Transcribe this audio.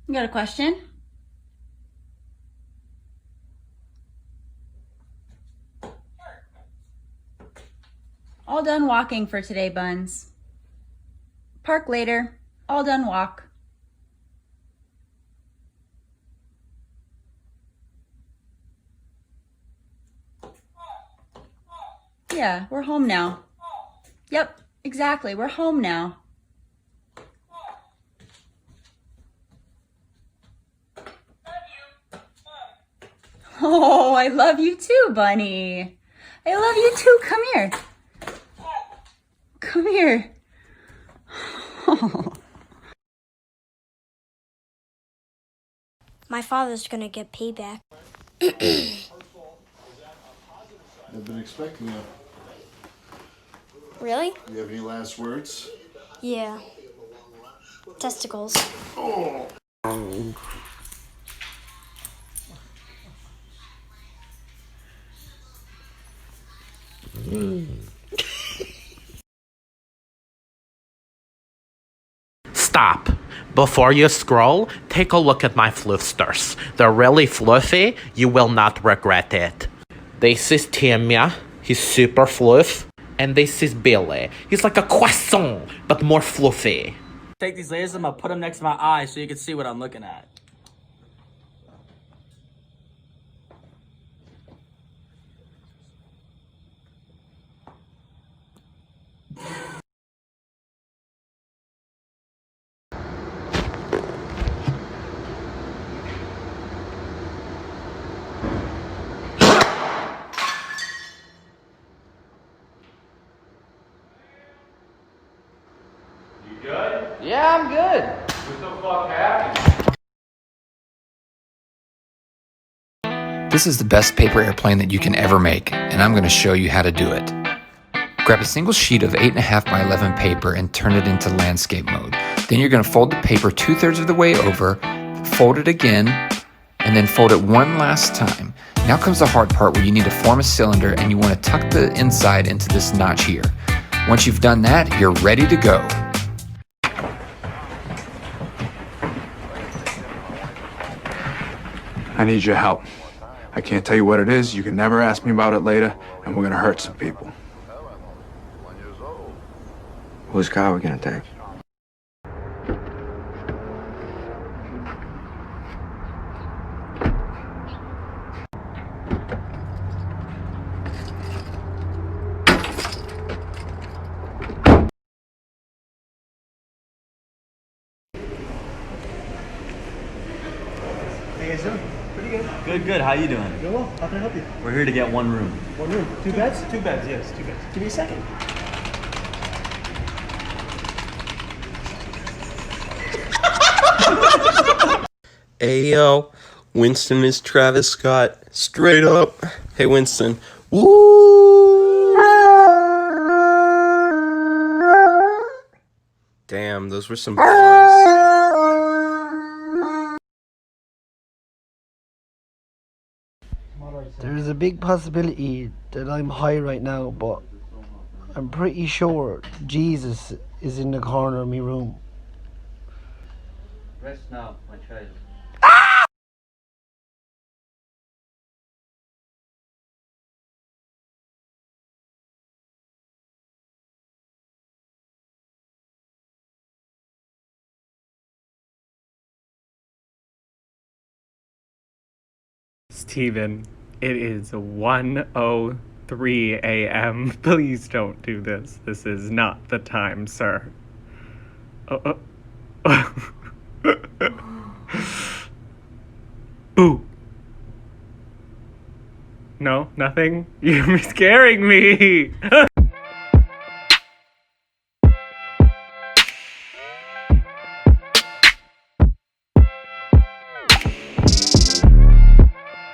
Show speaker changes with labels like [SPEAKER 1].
[SPEAKER 1] You got a question? All done walking for today, Buns. Park later. All done walk. Yeah, we're home now. Yep, exactly. We're home now. Oh, I love you too, Bunny. I love you too. Come here. Come here.
[SPEAKER 2] My father's gonna get payback.
[SPEAKER 3] I've been expecting you.
[SPEAKER 2] Really?
[SPEAKER 3] Do you have any last words?
[SPEAKER 2] Yeah. Testicles.
[SPEAKER 3] Oh.
[SPEAKER 4] Stop. Before you scroll, take a look at my floofsters. They're really fluffy. You will not regret it. This is Timia. He's super floof. And this is Billy. He's like a croissant, but more fluffy.
[SPEAKER 5] Take these lasers, I'm gonna put them next to my eyes so you can see what I'm looking at.
[SPEAKER 6] You good?
[SPEAKER 7] Yeah, I'm good.
[SPEAKER 6] What the fuck happened?
[SPEAKER 7] This is the best paper airplane that you can ever make, and I'm going to show you how to do it. Grab a single sheet of 8.5 by 11 paper and turn it into landscape mode. Then you're going to fold the paper 2/3 of the way over, fold it again, and then fold it one last time. Now comes the hard part where you need to form a cylinder and you want to tuck the inside into this notch here. Once you've done that, you're ready to go.
[SPEAKER 8] I need your help. I can't tell you what it is. You can never ask me about it later, and we're gonna hurt some people.
[SPEAKER 9] Whose car are we gonna take?
[SPEAKER 10] How you guys doing? Pretty good.
[SPEAKER 5] Good. How you doing?
[SPEAKER 10] Doing well. How can I help you?
[SPEAKER 5] We're here to get one room.
[SPEAKER 10] One room. Two beds? Two beds, yes. Two beds. Give me a second.
[SPEAKER 11] Hey yo, Winston is Travis Scott. Straight up. Hey Winston. Woo! Damn, those were some bars.
[SPEAKER 12] There's a big possibility that I'm high right now, but I'm pretty sure Jesus is in the corner of my room.
[SPEAKER 7] Rest now, my child.
[SPEAKER 13] Steven, it is 1:03 a.m. Please don't do this. This is not the time, sir. Boo. No, nothing? You're scaring me.